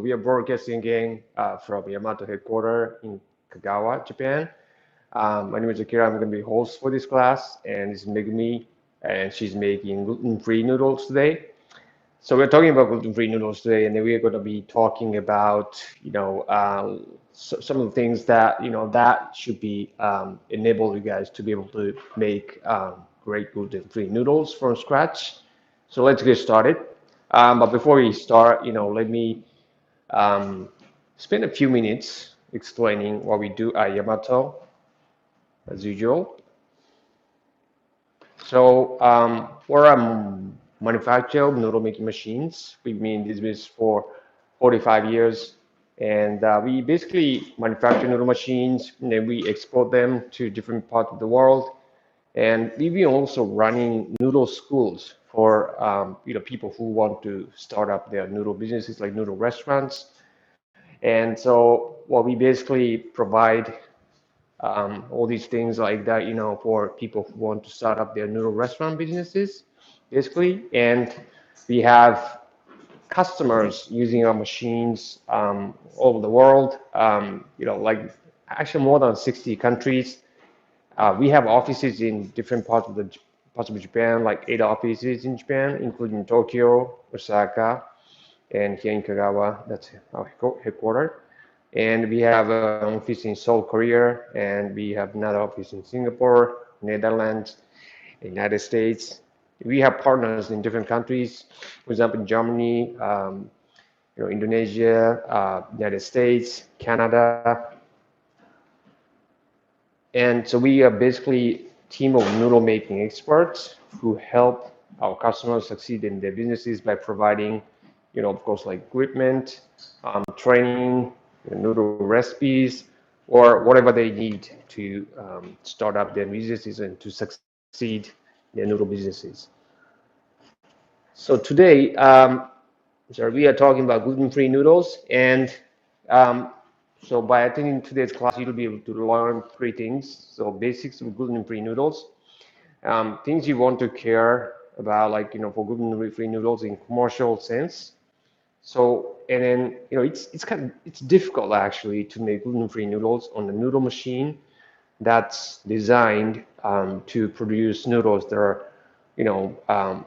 we are broadcasting again from Yamato headquarters in Kagawa, Japan. My name is Akira. I'm going to be host for this class, and this is Megumi, and she's making gluten-free noodles today. So we're talking about gluten-free noodles today, and then we're going to be talking about, some of the things that, that should be enable you guys to be able to make great gluten-free noodles from scratch. So let's get started. But before we start, let me um, spend a few minutes explaining what we do at Yamato, as usual. So we're a manufacturer of noodle making machines. We've been in this business for 45 years, and we basically manufacture noodle machines, and then we export them to different parts of the world. And we've been also running noodle schools for people who want to start up their noodle businesses, like noodle restaurants. And so what we basically provide all these things like that, for people who want to start up their noodle restaurant businesses, basically. And we have customers using our machines all over the world, like actually more than 60 countries. We have offices in different parts of Japan, like 8 offices in Japan, including Tokyo, Osaka, and here in Kagawa. That's our headquarters. And we have an office in Seoul, Korea, and we have another office in Singapore, Netherlands, United States. We have partners in different countries. For example, in Germany, Indonesia, United States, Canada. And so we are basically a team of noodle making experts who help our customers succeed in their businesses by providing, of course, like equipment, training, noodle recipes, or whatever they need to start up their businesses and to succeed in their noodle businesses. So today, we are talking about gluten-free noodles, and so by attending today's class, you'll be able to learn three things. So basics of gluten-free noodles, things you want to care about, like, for gluten-free noodles in commercial sense. So, and then, it's difficult actually to make gluten-free noodles on a noodle machine that's designed to produce noodles that are,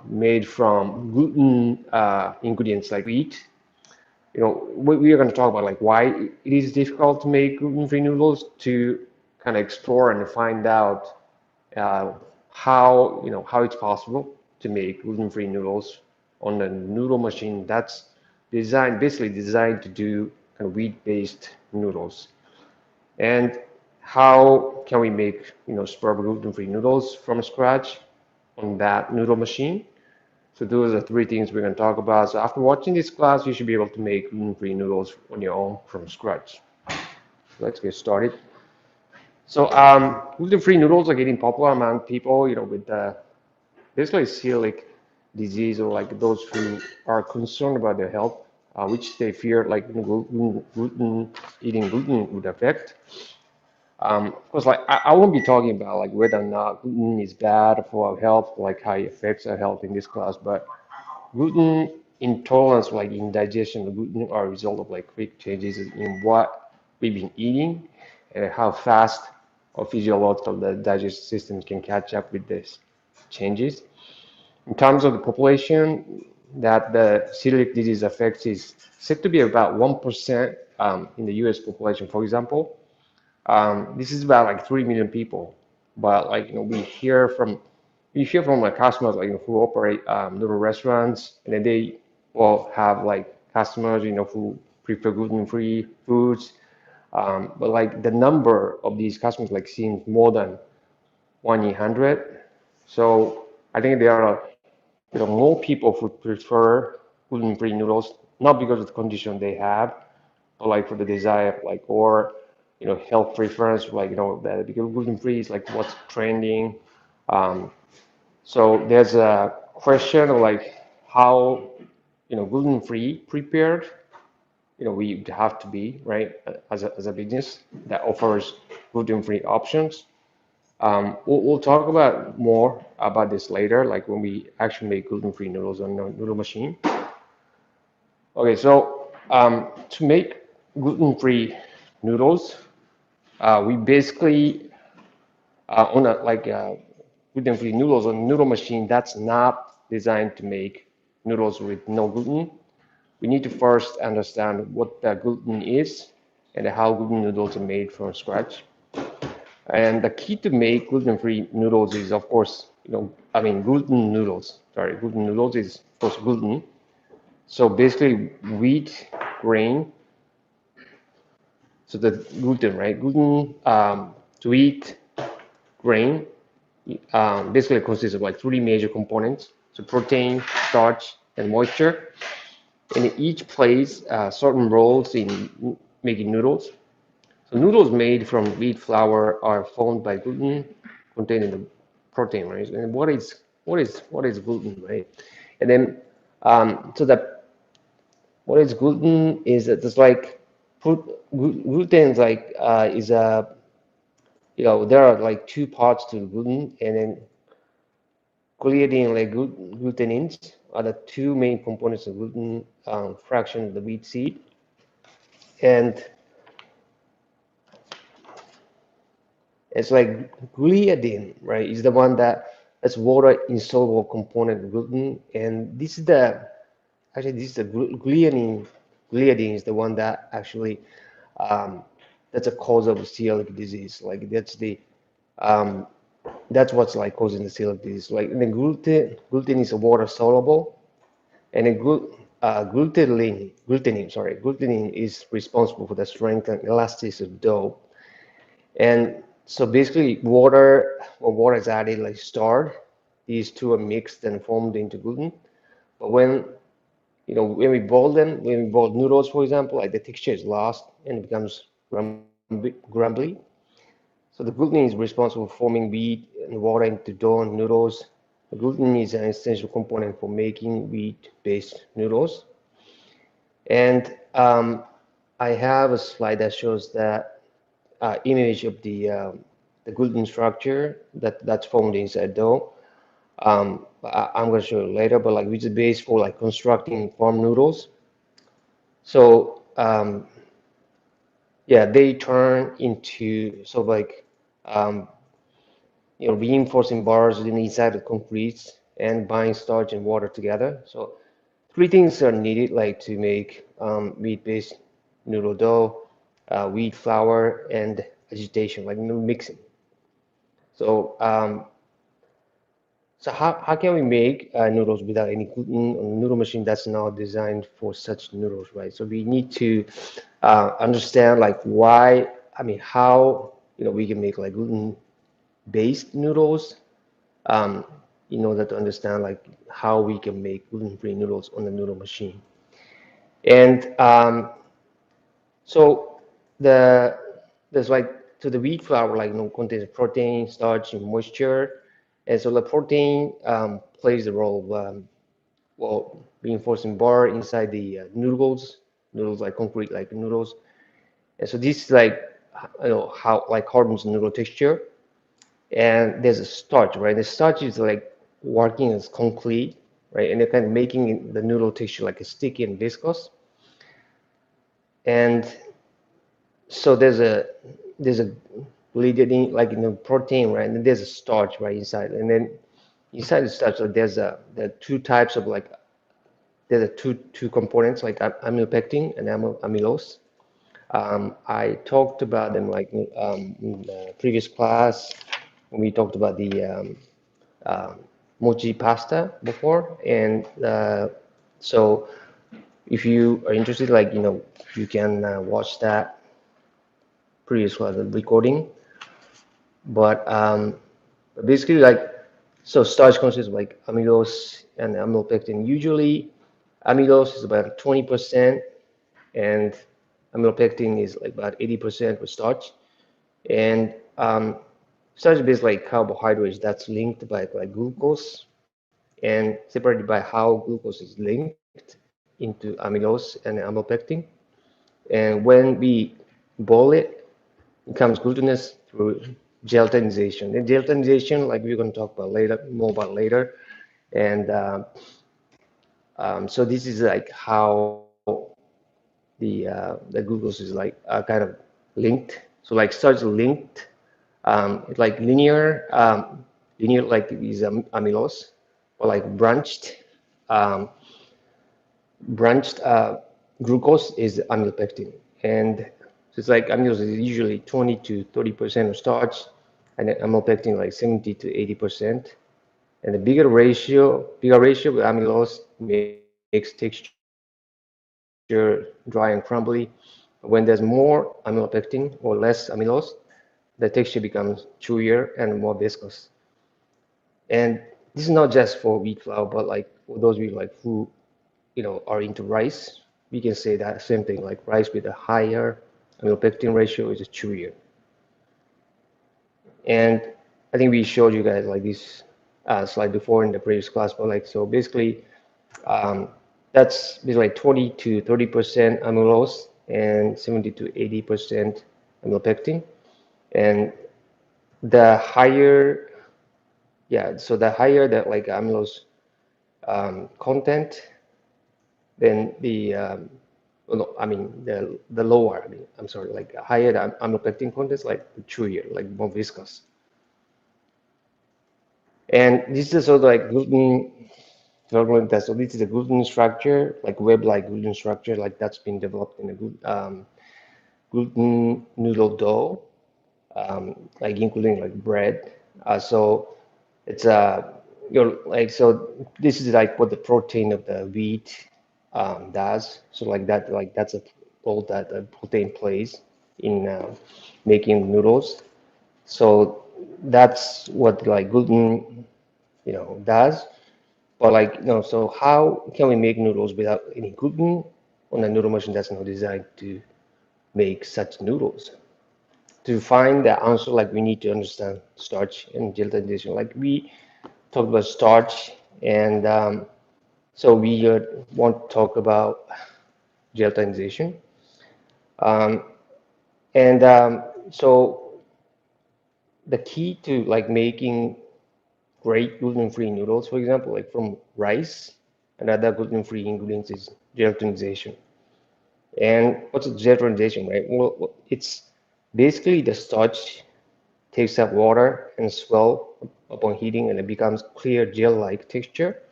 made from gluten ingredients like wheat. We are going to talk about like why it is difficult to make gluten-free noodles, to kind of explore and find out how it's possible to make gluten-free noodles on a noodle machine that's basically designed to do kind of wheat-based noodles. And how can we make superb gluten-free noodles from scratch on that noodle machine? So those are three things we're going to talk about. So after watching this class, you should be able to make gluten-free noodles on your own from scratch. So let's get started. So gluten-free noodles are getting popular among people, with basically celiac disease, or like those who are concerned about their health, which they fear like eating gluten would affect. Of course, like I won't be talking about like whether or not gluten is bad for our health, like how it affects our health in this class, but gluten intolerance, like indigestion of gluten, are a result of like quick changes in what we've been eating and how fast our physiological digestive system can catch up with these changes. In terms of the population that the celiac disease affects, is said to be about 1% in the US population, for example. This is about like 3 million people, but like we hear from my customers like who operate little restaurants, and then they will have like customers who prefer gluten-free foods, but like the number of these customers like seems more than 1 in 100. So I think there are more people who prefer gluten-free noodles, not because of the condition they have, but like for the desire, like, or health preference, like that, because gluten-free is like what's trending. Um, so there's a question of like how gluten-free prepared we have to be, right, as a business that offers gluten-free options. We'll talk about more about this later, like when we actually make gluten-free noodles on a noodle machine. Okay, so To make gluten-free noodles, we basically on a gluten-free noodles on a noodle machine that's not designed to make noodles with no gluten. We need to first understand what the gluten is and how gluten noodles are made from scratch. And the key to make gluten-free noodles is, of course, gluten noodles. Sorry, gluten noodles is, of course, gluten. So basically, wheat grain. So the gluten, right? Gluten to wheat grain basically consists of like three major components. So protein, starch, and moisture. And each plays certain roles in making noodles. So noodles made from wheat flour are formed by gluten containing the protein, right? And what is gluten, right? And then so that what is gluten is that it's like gluten is like is a there are like two parts to gluten, and then gliadin and like glutenins are the two main components of gluten fraction of the wheat seed, and it's like gliadin, right? Is the one that's water insoluble component of gluten, and this is the gliadin. Gliadin is the one that actually um, that's a cause of celiac disease. Like um, that's what's like causing the celiac disease. Like and the gluten is a water soluble, and the glutenin is responsible for the strength and elasticity of dough. And so basically, water is added like starch. These two are mixed and formed into gluten. But when we boil noodles, for example, like the texture is lost and it becomes grumbly. So the gluten is responsible for forming wheat and water into dough and noodles. The gluten is an essential component for making wheat-based noodles. And I have a slide that shows that image of the gluten structure that's formed inside dough. I'm going to show you later, but like which is base for like constructing farm noodles. So yeah, they turn into sort of like um, reinforcing bars in the inside of concrete and bind starch and water together. So three things are needed like to make wheat-based noodle dough, wheat flour, and agitation, like mixing. So how can we make noodles without any gluten on a noodle machine that's not designed for such noodles, right? So we need to understand like why, how we can make like gluten-based noodles um, in order to understand like how we can make gluten-free noodles on the noodle machine. And so the there's like so the wheat flour like contains protein, starch, and moisture, and so the protein plays the role of reinforcing bar inside the noodles like concrete like noodles, and so this is like how like hardens the noodle texture, and there's a starch, right? The starch is like working as concrete, right, and they're kind of making the noodle texture like a sticky and viscous, and so there's a gliadin like protein, right? And there's a starch right inside, and then inside the starch, so there are two types of like there's a two components like amylopectin and amylose. I talked about them like in the previous class when we talked about the uh, mochi pasta before, and so if you are interested, like you can watch that previous class recording. But basically, like, so starch consists of like amylose and amylopectin. Usually, amylose is about 20%, and amylopectin is like about 80% with starch. And starch is basically like carbohydrates that's linked by like glucose and separated by how glucose is linked into amylose and amylopectin. And when we boil it, becomes glutinous through gelatinization. And gelatinization, like we're going to talk about later, more about later. And so this is like how the glucose is like kind of linked. So like starch linked, it's like linear like these amylose, or like um, branched glucose is amylopectin, and so it's like amylose is usually 20 to 30% of starch, and then amylopectin like 70 to 80%. And the bigger ratio with amylose makes texture dry and crumbly. When there's more amylopectin or less amylose, the texture becomes chewier and more viscous. And this is not just for wheat flour, but like for those of you like who are into rice, we can say that same thing. Like rice with a higher amylopectin ratio is chewier. And I think we showed you guys like this slide before in the previous class, but like so basically um, that's basically like 20 to 30% amylose and 70 to 80% amylopectin. And the higher, yeah, so the higher that like amylose content, then well, no, I mean the lower, I'm sorry, like higher the amylopectin content, like chewier, like more viscous. And this is sort of like gluten development test. So this is a gluten structure, like web-like gluten structure, like that's been developed in a gluten noodle dough, like including like bread. So it's like so this is like what the protein of the wheat does. So like that's a role that protein plays in making noodles. So that's what like gluten does. But like so how can we make noodles without any gluten on a noodle machine that's not designed to make such noodles? To find the answer, like we need to understand starch and gelatinization. Like we talked about starch, and so we want to talk about gelatinization. Um, and so the key to like making great gluten-free noodles, for example, like from rice and other gluten-free ingredients is gelatinization. And what's gelatinization, right? Well, it's basically the starch takes up water and swell upon heating, and it becomes clear gel-like texture.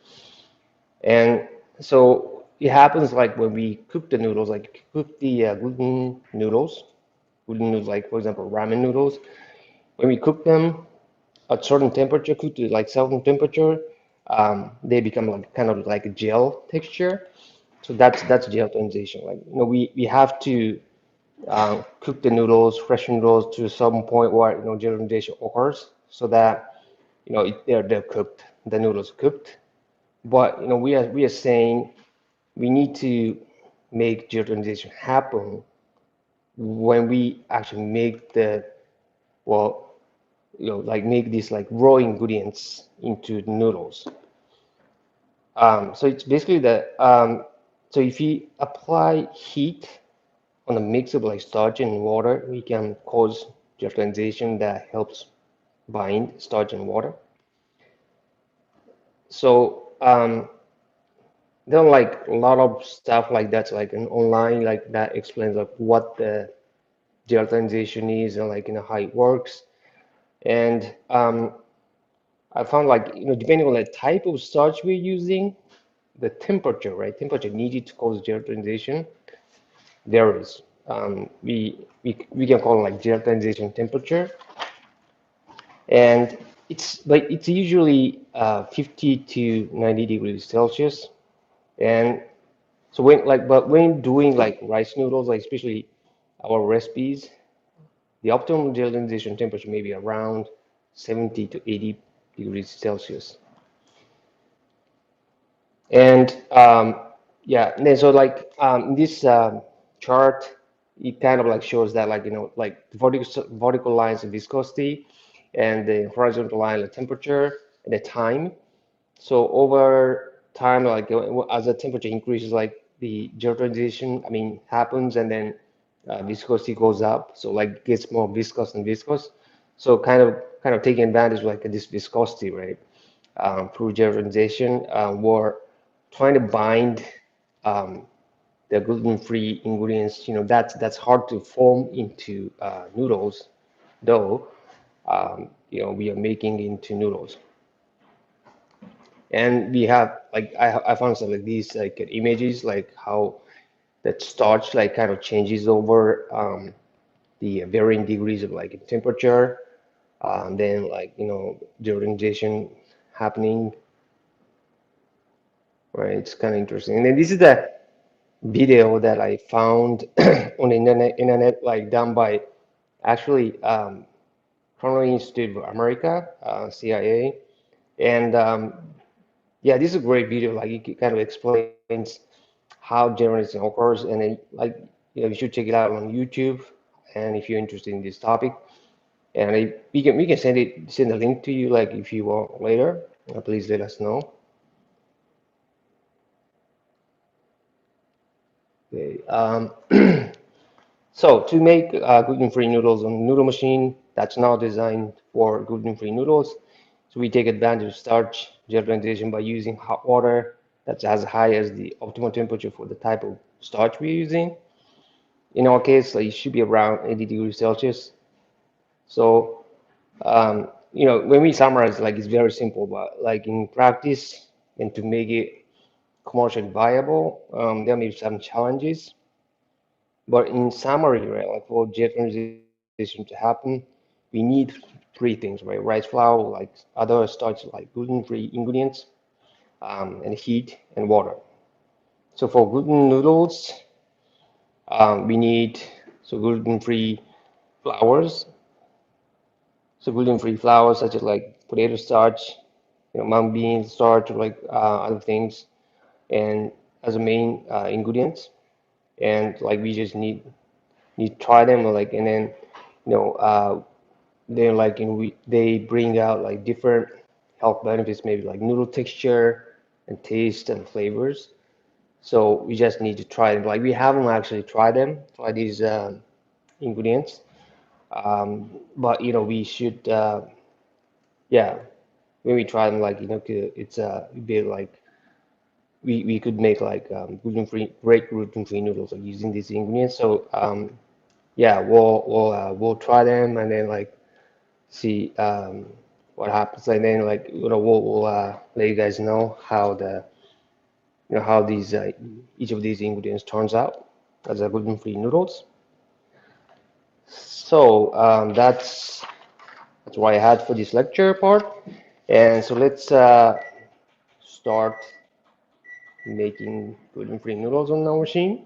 And so it happens like when we cook the noodles, like cook the gluten noodles, like for example, ramen noodles. When we cook them at certain temperature, cook to like certain temperature, they become like kind of like a gel texture. So that's gelatinization. Like we have to cook the noodles, fresh noodles to some point where gelatinization occurs, so that they're cooked, the noodles are cooked. But we are saying we need to make gelatinization happen when we actually make the well like make these like raw ingredients into the noodles. So it's basically so if you apply heat on a mix of like starch and water, we can cause gelatinization that helps bind starch and water. So there are like a lot of stuff like that's like an online like that explains like what the gelatinization is and like how it works. And I found like depending on the type of starch we're using, the temperature, right? Temperature needed to cause gelatinization varies. We can call it like gelatinization temperature, and it's usually 50 to 90 degrees Celsius. And so when doing like rice noodles, like especially our recipes, the optimum gelatinization temperature may be around 70 to 80 degrees Celsius. And yeah, and then so like this chart, it kind of like shows that like like the vertical lines of viscosity, and the horizontal line of temperature and the time. So over time, like as the temperature increases, like the gelatinization, happens, and then viscosity goes up. So like gets more viscous and viscous. So kind of taking advantage of like this viscosity, right? Through gelatinization, we're trying to bind um, the gluten-free ingredients, that's hard to form into noodles, though, we are making into noodles. And we have like I found some like these like images like how that starch like kind of changes over the varying degrees of like temperature, then like gelatinization happening, right? It's kind of interesting. And then this is the video that I found on the internet like done by actually Colonial Institute of America, CIA, and yeah, this is a great video. Like it kind of explains how gelatinization occurs, and then like you should check it out on YouTube. And if you're interested in this topic, and we can send a link to you like if you want later. Please let us know. Okay. So to make gluten-free noodles on noodle machine that's now designed for gluten-free noodles, so we take advantage of starch gelatinization by using hot water that's as high as the optimal temperature for the type of starch we're using. In our case, like, it should be around 80 degrees Celsius. So, when we summarize, like it's very simple, but like in practice and to make it commercially viable, there may be some challenges. But in summary, right, like for gelatinization to happen, we need three things, right? Rice flour, like other starch like gluten-free ingredients, and heat and water. So for gluten noodles, we need gluten-free flours. So gluten-free flours such as like potato starch, mung bean starch, or like other things, and as a main ingredients. And like we just need to try them, like, and then you know they're like they bring out like different health benefits, maybe like noodle texture and taste and flavors. So we just need to try them. Like we haven't actually tried these ingredients, but we should, yeah, when we try them, like it's a bit like we could make like great gluten-free noodles like using these ingredients. So yeah, we'll try them and then like see what happens, and then like we'll let you guys know how how these each of these ingredients turns out as a gluten-free noodles. So that's what I had for this lecture part, and so let's start making gluten-free noodles on our machine.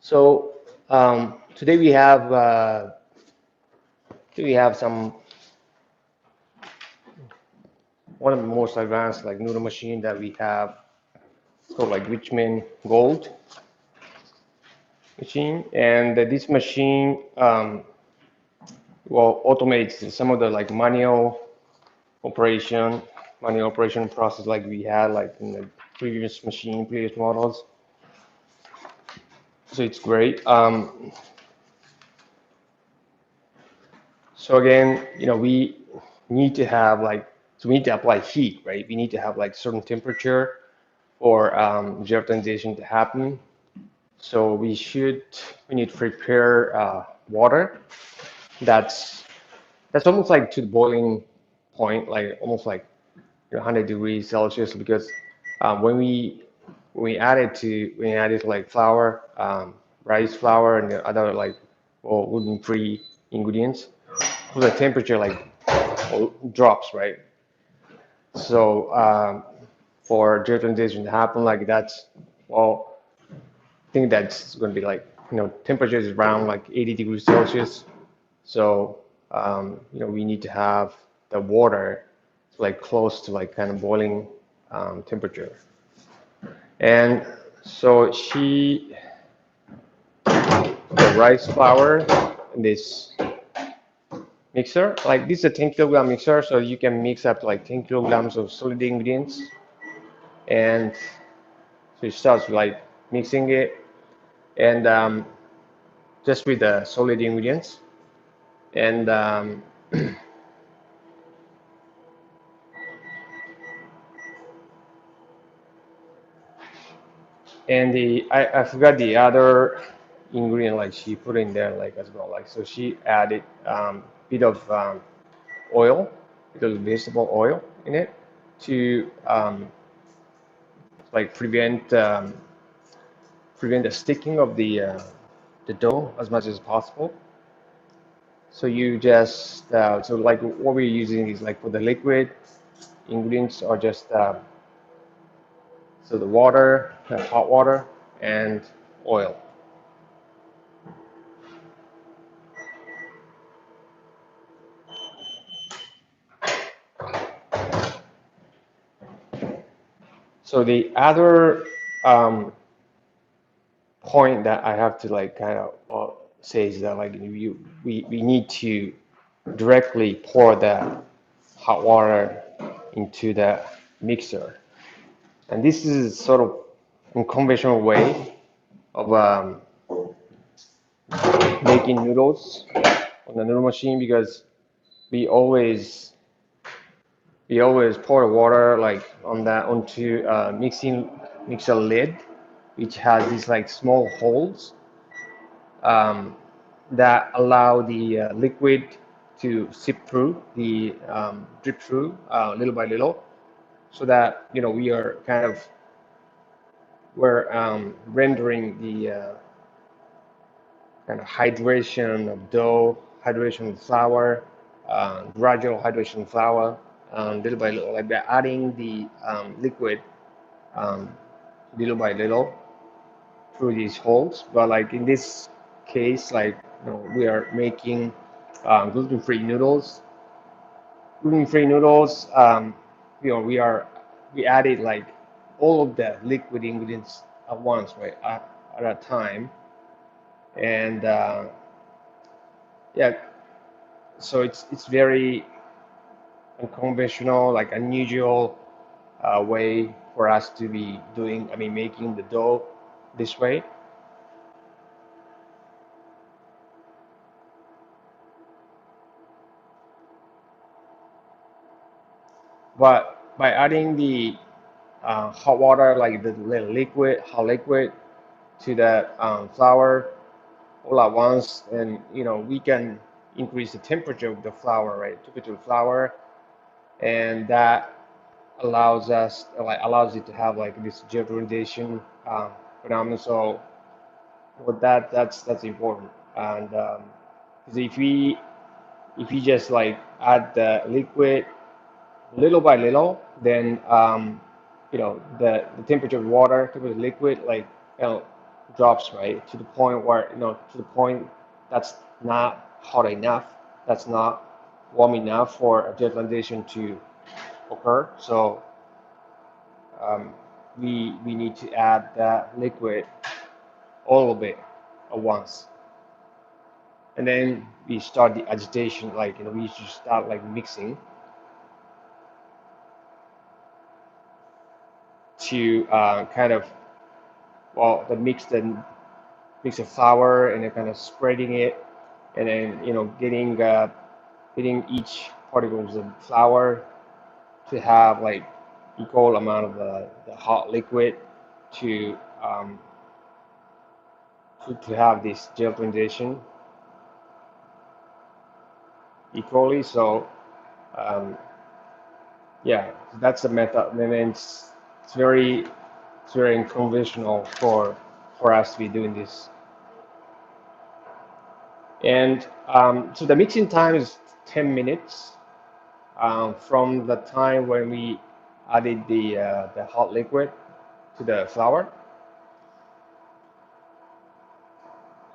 So today we have some one of the most advanced like noodle machine that we have. It's called like Richmond Gold machine, and this machine automates some of the like manual operation process like we had like in the previous models. So it's great. So again, we need to have like so we need to apply heat, right? We need to have like certain temperature for gelatinization to happen. So we need to prepare water that's almost like to the boiling point, like almost like 100 degrees Celsius, because when we added like flour, rice flour, and the other like gluten-free ingredients, the temperature like drops, right? So for gelatinization to happen, like I think that's going to be like temperature is around like 80 degrees Celsius. So we need to have the water like close to like kind of boiling temperature. And so the rice flour in this mixer, like this is a 10 kilogram mixer, so you can mix up to like 10 kilograms of solid ingredients. And so it starts like mixing it, and just with the solid ingredients. And And I forgot the other ingredient like she put in there like as well. Like so she added bit of oil, bit of vegetable oil in it to like prevent the sticking of the dough as much as possible. So you just so like what we're using is like for the liquid ingredients are just so the water, hot water, and oil. So the other point that I have to like kind of say is that like we need to directly pour the hot water into the mixer, and this is sort of unconventional way of making noodles on the noodle machine because we always we always pour the water like on that onto mixer lid, which has these like small holes um, that allow the liquid to seep through the drip through little by little, so that we are kind of we're rendering the kind of hydration of dough, hydration of flour, gradual hydration of flour, little by little, like by adding the liquid um, little by little through these holes. But like in this case, like we are making gluten-free noodles. Gluten-free noodles, we added like all of the liquid ingredients at once, right, at a time, and yeah, so it's very unconventional, like unusual way for us to be doing, I mean, making the dough this way. But by adding the hot water, like the liquid, hot liquid, to the flour all at once, and we can increase the temperature of the flour, right? Temperature of flour, and that allows it to have like this gelatinization phenomenon. So with that's important. And 'cause if we just like add the liquid little by little, then the temperature of water, temperature of liquid, like drops, right, to the point where to the point that's not hot enough, that's not warm enough for a gelatinization to occur. So we need to add that liquid all of it at once, and then we start the agitation, like we should start like mixing to kind of the mix of flour, and then kind of spreading it, and then getting each particles of flour to have like equal amount of the hot liquid to to have this gelatinization equally. So um, yeah, that's the method, and then it's very unconventional for us to be doing this. And so the mixing time is 10 minutes from the time when we added the hot liquid to the flour.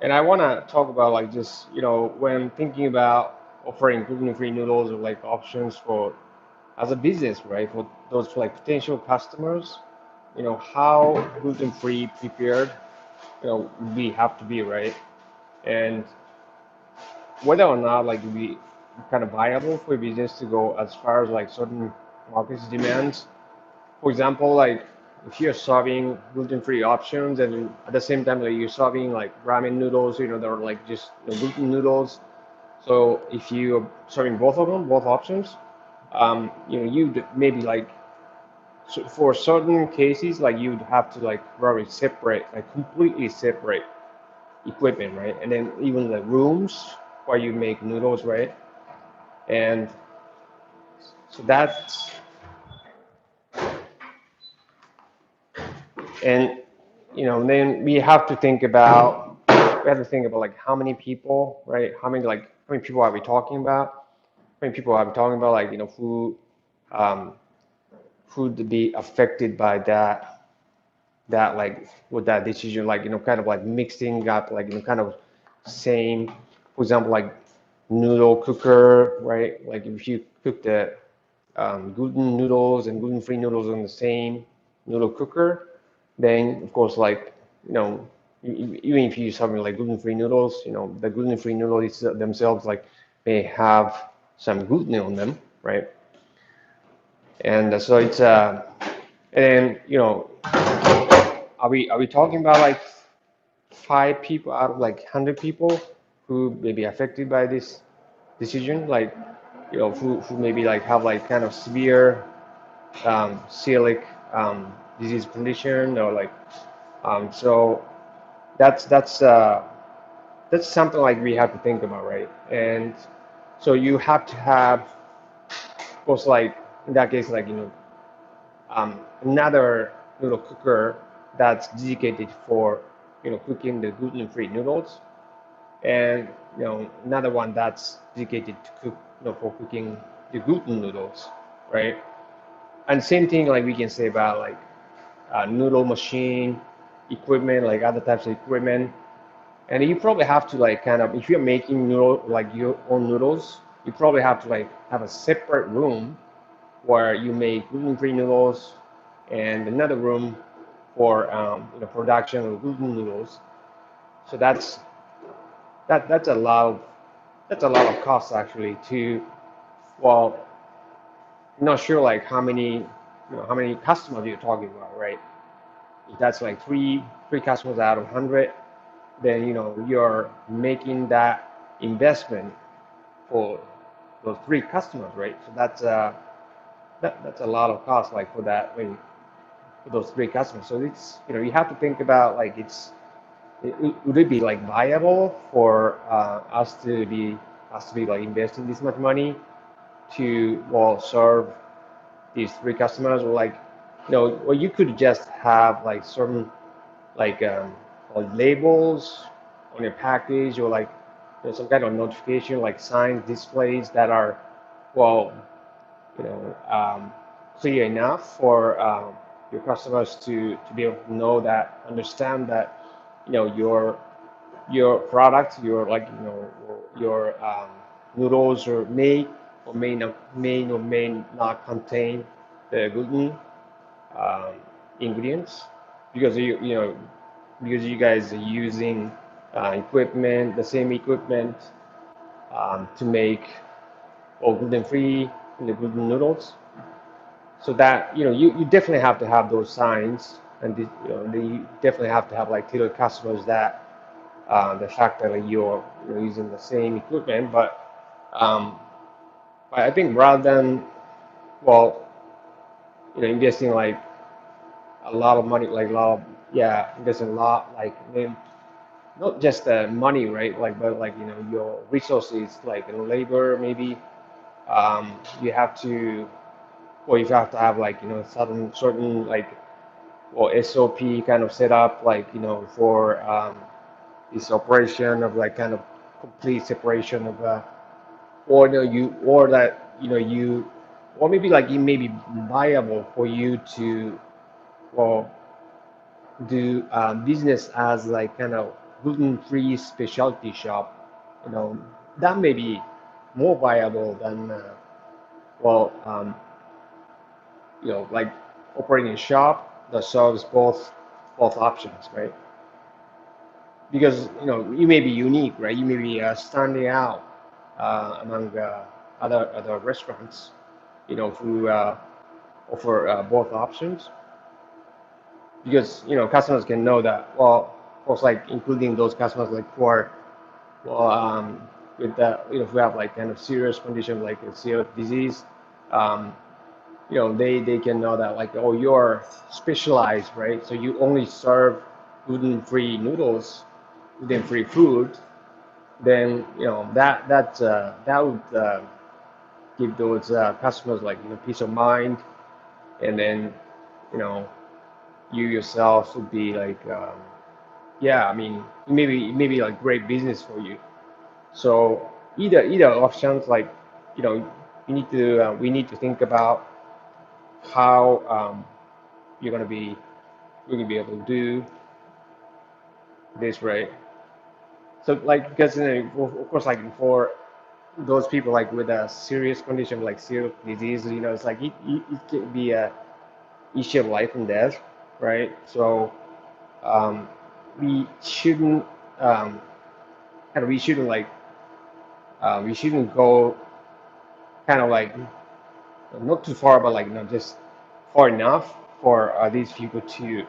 And I want to talk about like just when thinking about offering gluten-free noodles or like options for as a business, right? For those like potential customers, how gluten-free prepared we have to be, right? And whether or not like we kind of viable for a business to go as far as like certain markets demands. For example, like if you're serving gluten-free options, and at the same time like you're serving like ramen noodles, they're like just gluten noodles. So if you're serving both of them, both options, you maybe like So for certain cases, like you'd have to like very separate, like completely separate equipment, right? And then even the rooms where you make noodles, right? And so that's and then we have to think about like how many people, right? How many people are we talking about? How many people are we talking about? Like um, who to be affected by that like with that decision, like kind of like mixing up like kind of same, for example, like noodle cooker, right? Like if you cook the gluten noodles and gluten-free noodles in the same noodle cooker, then of course like you know even if you use something like gluten-free noodles, the gluten-free noodles themselves like may have some gluten on them, right? And so it's and then are we talking about like 5 people out of like 100 people who may be affected by this decision, like who maybe like have like kind of severe celiac disease condition, or like so that's that's uh, that's something like we have to think about, right? And so you have to have, of course, like in that case, like another noodle cooker that's dedicated for cooking the gluten-free noodles, and another one that's dedicated to cook for cooking the gluten noodles, right? And same thing like we can say about like noodle machine equipment, like other types of equipment. And you probably have to like kind of, if you're making noodle like your own noodles, you probably have to like have a separate room where you make gluten-free noodles, and another room for production of gluten noodles. So that's a lot of cost actually to, well, I'm not sure like how many customers you're talking about, right? If that's like three customers out of 100, then you're making that investment for those three customers, right? So that's a lot of cost like for that, for those three customers. So it's you have to think about like would it be like viable for us to be like investing this much money to, well, serve these three customers, or like or you could just have like certain like labels on your package, or like some kind of notification like signs displays that are, well, you know um, clear enough for your customers to be able to know that, understand that your product, your noodles may or may not contain the gluten um, ingredients, because you guys are using the same equipment to make all gluten-free the gluten noodles. So that you definitely have to have those signs, and you definitely have to have like tell customers that the fact that like, you're using the same equipment. Um, but I think rather than, well, investing like a lot of money, like a lot of, yeah, investing a lot, like, I mean, not just the money, right? Like, but like your resources, like labor, maybe you have to, or you have to have like certain like, or SOP kind of setup, like for this operation of like kind of complete separation of or you or that you, or maybe like it may be viable for you to, well, do business as like kind of gluten-free specialty shop. you know that may be more viable than, well, like operating a shop that serves both options, right? Because you may be unique, right? You may be standing out among other restaurants, who offer both options, because customers can know that. Well, of course, like including those customers like who are, well, with that, if we have like kind of serious condition like a serious disease, um, they can know that like, oh, you're specialized, right? So you only serve gluten-free noodles, gluten-free food. Then that would give those customers like peace of mind, and then you know you yourself would be like yeah, I mean maybe like great business for you. So either options, like you know you need to we need to think about how you're gonna be you're gonna be able to do this, right? So like because of course like for those people like with a serious condition like serious disease, it's like it can be a issue of life and death, right? So um, we shouldn't um, we shouldn't like we shouldn't go kind of like not too far, but like just far enough for these people to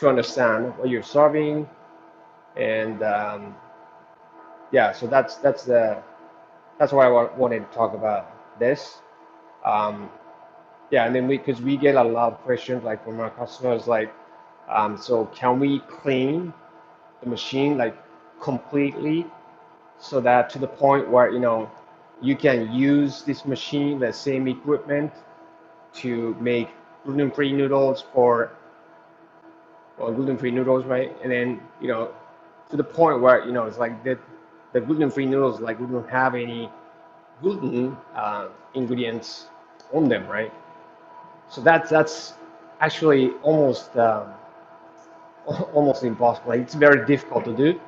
understand what you're serving, and yeah, so that's why wanted to talk about this. Um, yeah, and then because we get a lot of questions like from our customers like, so can we clean the machine like completely so that to the point where you can use this machine, the same equipment, to make gluten-free noodles for or gluten-free noodles, right? And then to the point where it's like the gluten-free noodles like we don't have any gluten ingredients on them, right? So that's actually almost impossible. Like, it's very difficult to do.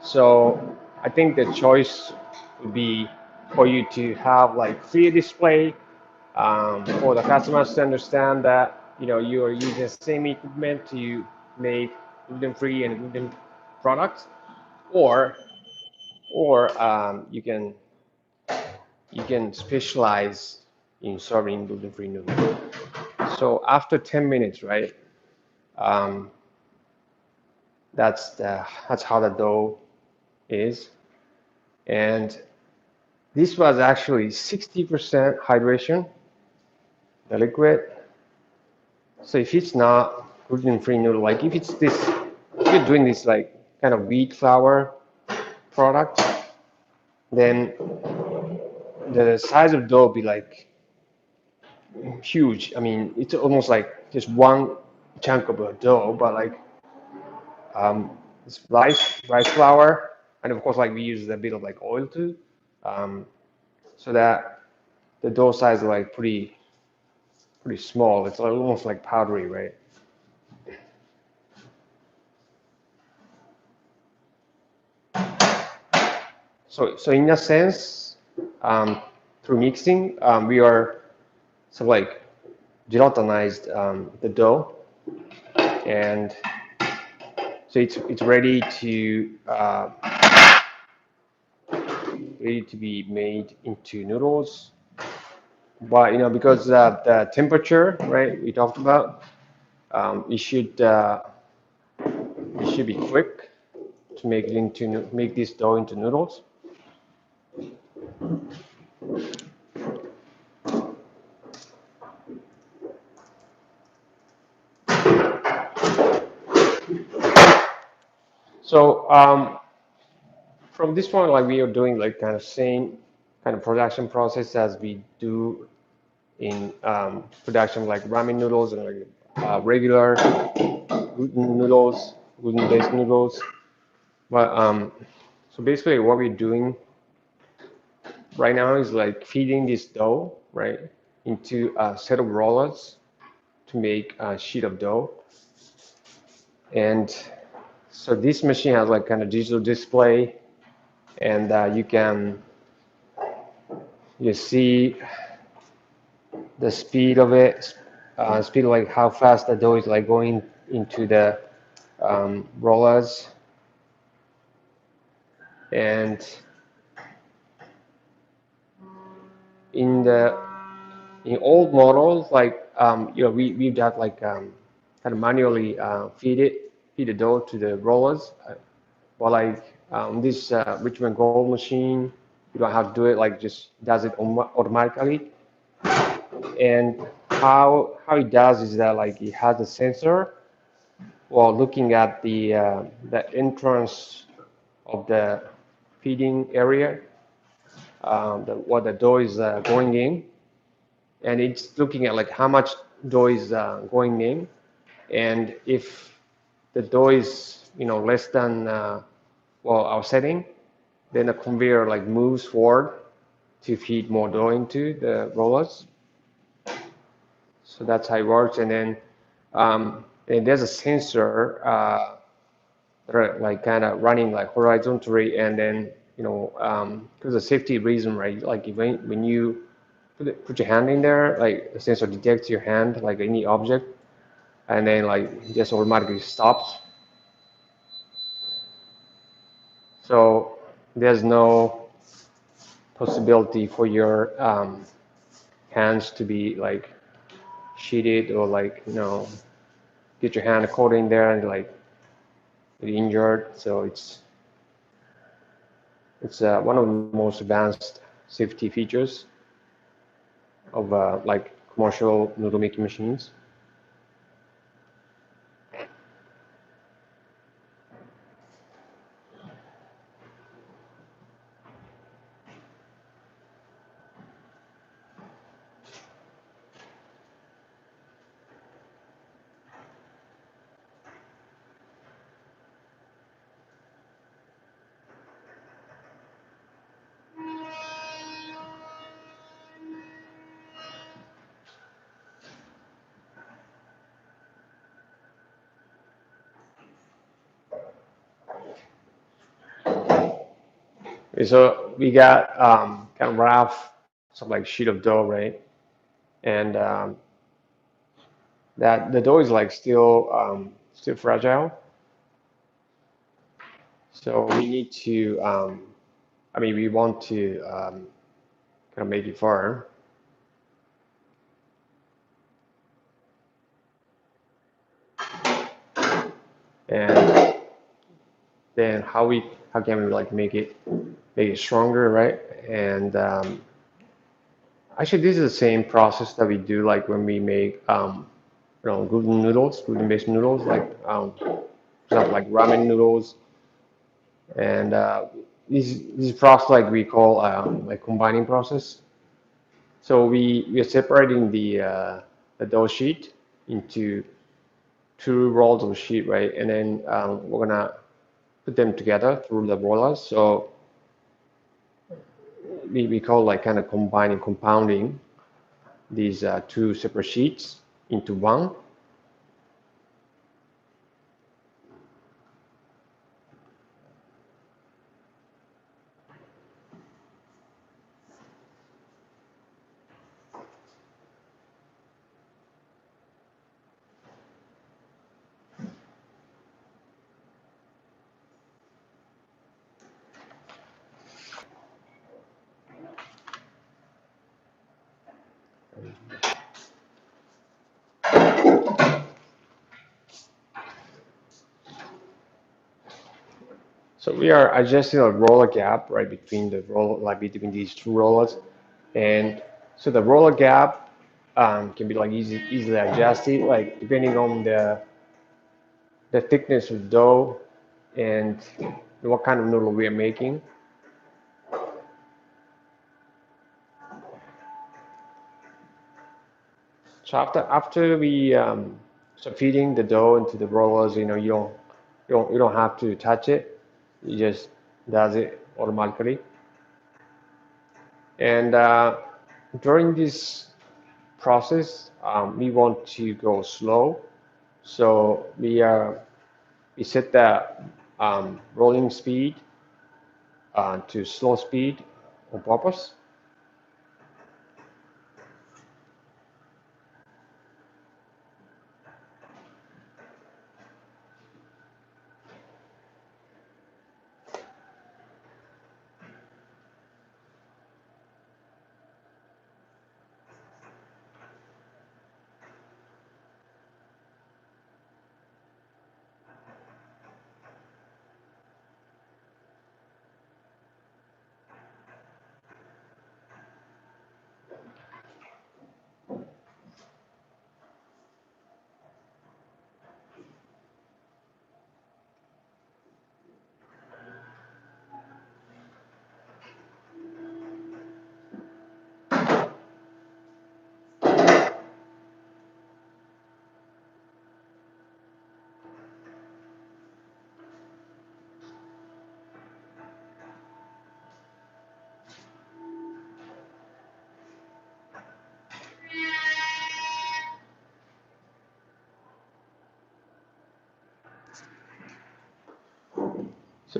So I think the choice would be for you to have like clear display for the customers to understand that you are using the same equipment to make gluten-free and gluten products, or you can specialize in serving gluten-free noodles. So after 10 minutes, right? Um, that's how the dough is, and this was actually 60% hydration, the liquid. So if it's not gluten-free noodle, like if you're doing this like kind of wheat flour product, then the size of dough be like huge. I mean, it's almost like just one chunk of a dough, but like it's rice flour, and of course like we use a bit of like oil too, um, so that the dough size is like pretty small. It's almost like powdery, right? So in a sense, through mixing, we are sort of like gelatinized the dough, and so it's ready to be made into noodles. But because the temperature, right, we talked about, it should be quick to make this dough into noodles. So from this point, like we are doing like kind of same kind of production process as we do in production like ramen noodles and like regular gluten-based noodles. But so basically, what we're doing right now is like feeding this dough right into a set of rollers to make a sheet of dough, and so this machine has like kind of digital display, and you see the speed of it, speed like how fast the dough is like going into the rollers, and in the in old models like we've got like kind of manually feed the dough to the rollers, but like this Richmond Gold machine, you don't have to do it, like just does it automatically. And how it does is that like it has a sensor while looking at the entrance of the feeding area, what the dough is going in, and it's looking at like how much dough is going in, and if the dough is less than our setting, then the conveyor like moves forward to feed more dough into the rollers. So that's how it works. And there's a sensor like kind of running like horizontally, and then because of safety reason, right? Like when you put your hand in there, like the sensor detects your hand, like any object, and then like just automatically stops. So there's no possibility for your hands to be like sheeted or like get your hand caught in there and like get injured. So it's one of the most advanced safety features of like commercial noodle making machines. So we got kind of rough, some like sheet of dough, right? And that the dough is like still fragile. So we need to, I mean, we want to kind of make it firm. And then how can we like make it stronger, right? And actually, this is the same process that we do like when we make gluten-based noodles, like for example, like ramen noodles, and this process like we call like combining process. So we are separating the dough sheet into two rolls of sheet, right? And then we're gonna put them together through the rollers. So we call like kind of compounding these two separate sheets into one. So we are adjusting a roller gap right between the roll, like between these two rollers, and so the roller gap can be like easily adjusted, like depending on the thickness of dough and what kind of noodle we are making. So after we start feeding the dough into the rollers, you don't have to touch it. It just does it automatically. And during this process, we want to go slow. So we set the rolling speed to slow speed on purpose.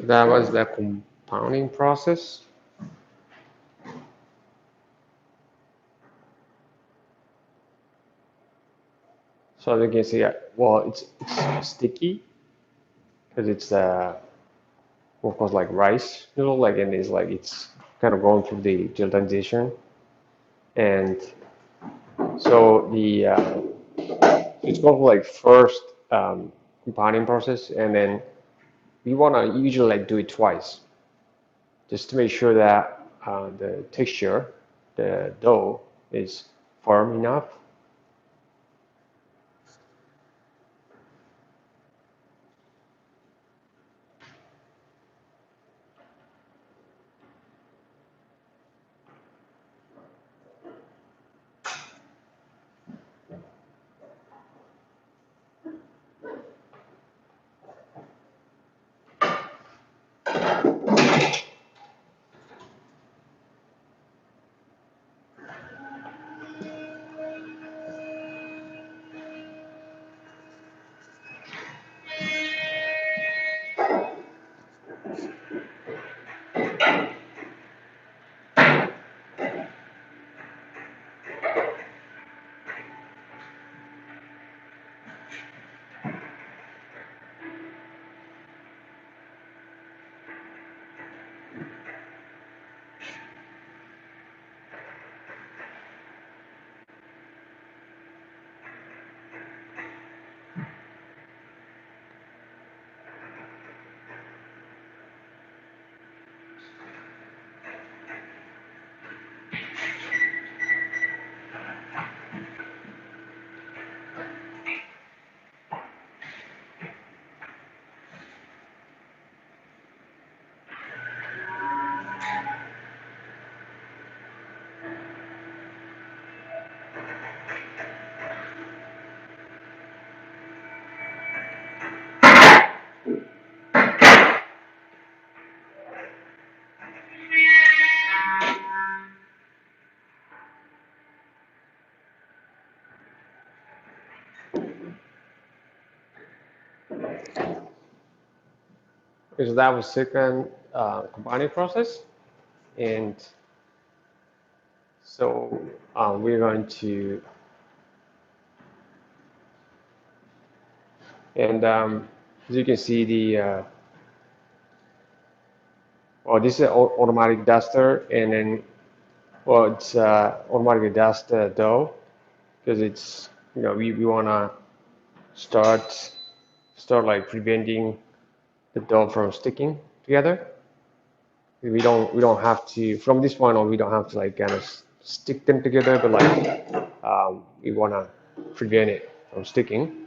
that was the compounding process. So as you can see, well, it's sticky because it's of course like rice noodle, like, and it's kind of going through the gelatinization, and so it's going through like first compounding process, and then we want to usually like do it twice, just to make sure that the texture, the dough, is firm enough. So that was second compounding process, and so we're going to, and as you can see, well, this is an automatic duster, and then, well, it's automatically dust dough, because it's, we want to start like preventing the dough from sticking together. We don't have to, from this point on, we don't have to like kind of stick them together, but like we want to prevent it from sticking.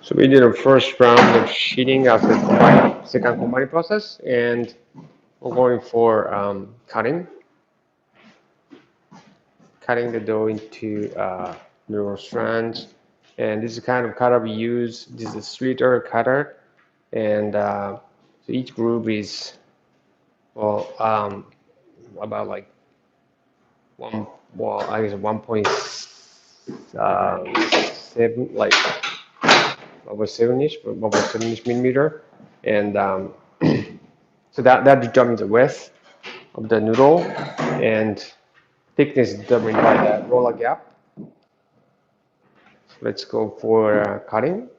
So we did a first round of sheeting after the second combining process, and we're going for cutting the dough into little strands. And this is the kind of cutter we use. This is a sliotar cutter, and so each groove is well about like I guess 1.7 like over 7-ish millimeter, and so that determines the width of the noodle, and thickness is determined by the roller gap. So let's go for cutting.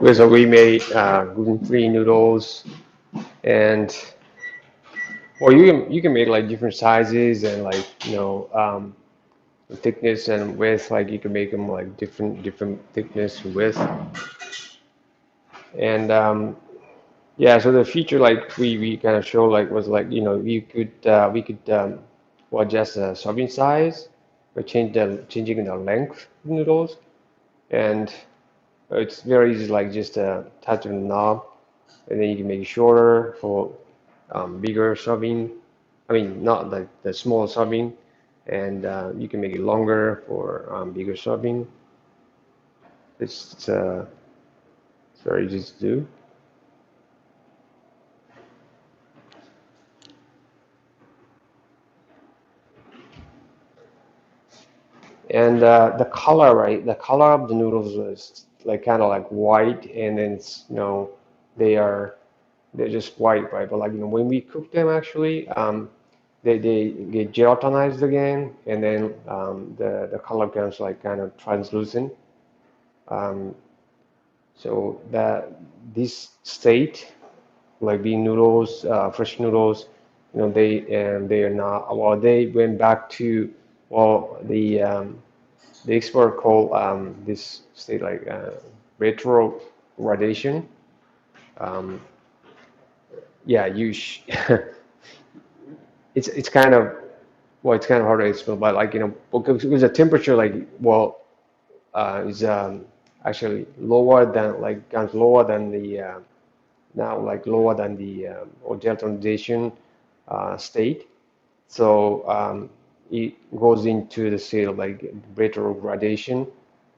Okay, so we made gluten-free noodles, and or you can make like different sizes and like thickness and width. Like you can make them like different thickness and width, and yeah. So the feature like we kind of show like was like we could well, adjust the serving size by changing the length of noodles, and it's very easy like just touch the knob, and then you can make it shorter for bigger serving. I mean, not like the small serving, and you can make it longer for bigger serving. It's very easy to do. And the color, right? The color of the noodles is like kind of like white, and then they are they're just white, right? But like when we cook them, actually, they get gelatinized again, and then the color becomes like kind of translucent. Um, so that this state, like being noodles, fresh noodles, they are not. Well, they went back to Well, the expert call this state like retrogradation. Um, yeah, it's kind of well, it's kind of hard to explain, but like because the temperature like is actually lower than like comes lower than the now like lower than the or gelatinization state. So it goes into the state of like retrogradation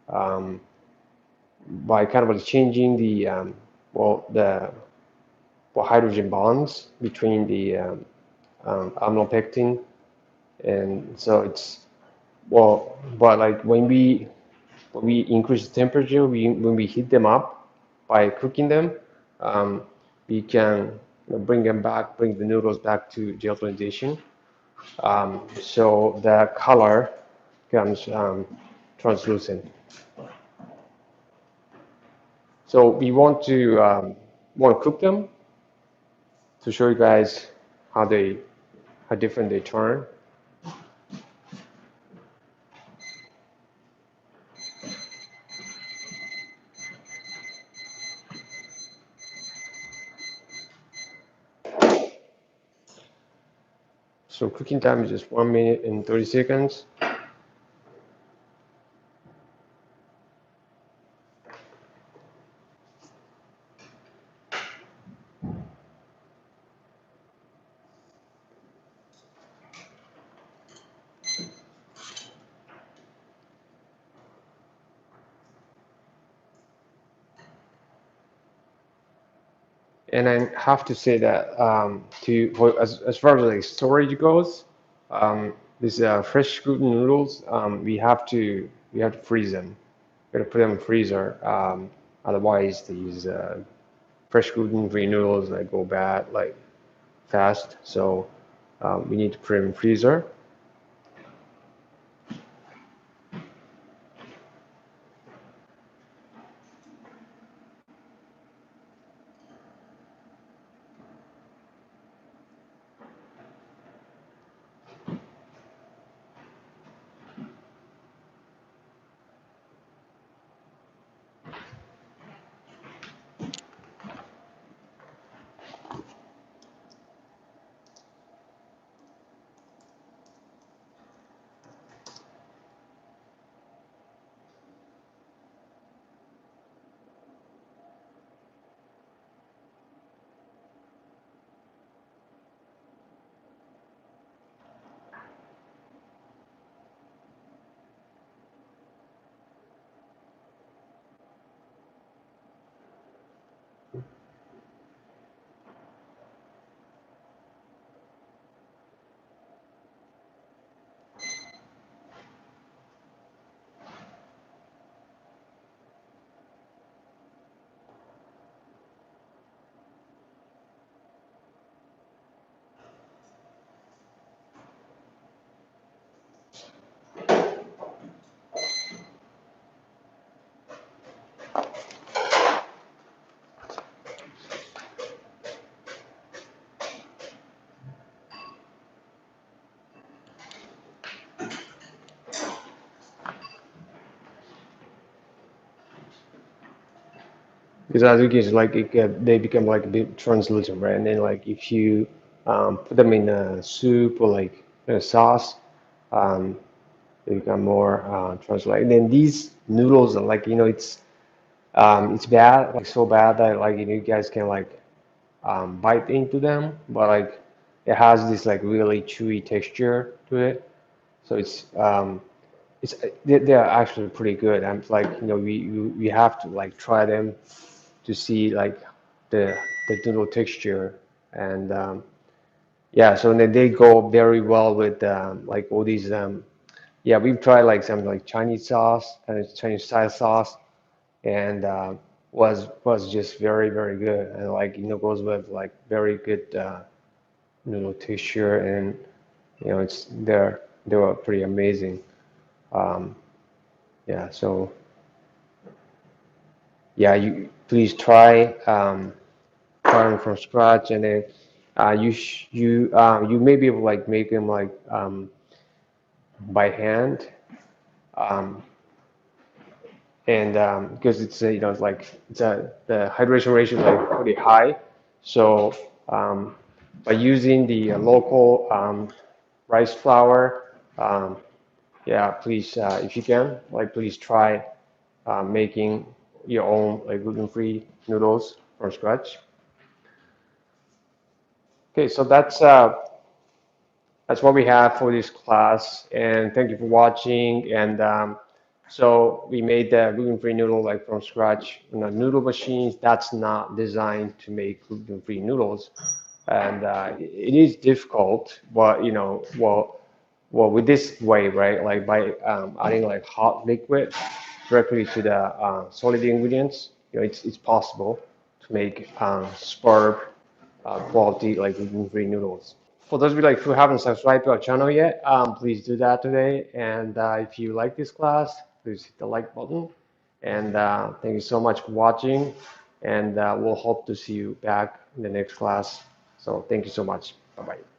um, by kind of like changing the the hydrogen bonds between the amylopectin, and so it's but like when we increase the temperature, when we heat them up by cooking them, um, we can bring them back, bring the noodles back to gelatinization. So the color becomes translucent. So we want to cook them to show you guys how they how different they turn. So cooking time is just 1 minute and 30 seconds. And I have to say that as far as like storage goes, these fresh gluten noodles, we have to freeze them. We have to put them in the freezer. Otherwise, these fresh gluten-free noodles like go bad like fast. So we need to put them in freezer. Because as you can like they become like a bit translucent, right? And then like if you put them in a soup or like in a sauce, um, they become more translucent. And then these noodles are like it's bad, like so bad that like you guys can like bite into them, but like it has this like really chewy texture to it. So it's they're actually pretty good. And like we have to like try them to see like the noodle texture and yeah. So then they go very well with like all these yeah. We've tried like some like Chinese sauce and Chinese style sauce and was just very good and like goes with like very good noodle texture and it's they were pretty amazing. Um, yeah, so yeah, you please try them from scratch, and then you may be able to like make them like by hand. Um, and because it's it's like the hydration ratio is like pretty high, so by using the local rice flour, yeah, please if you can, like please try making your own like gluten-free noodles from scratch. Okay, so that's what we have for this class, and thank you for watching. And so we made the gluten-free noodle like from scratch in a noodle machine that's not designed to make gluten-free noodles, and it is difficult. But with this way, right? Like by adding like hot liquid directly to the solid ingredients, it's possible to make superb quality like gluten-free noodles. For those of you like who haven't subscribed to our channel yet, please do that today. And if you like this class, please hit the like button. And thank you so much for watching. And we'll hope to see you back in the next class. So thank you so much. Bye bye.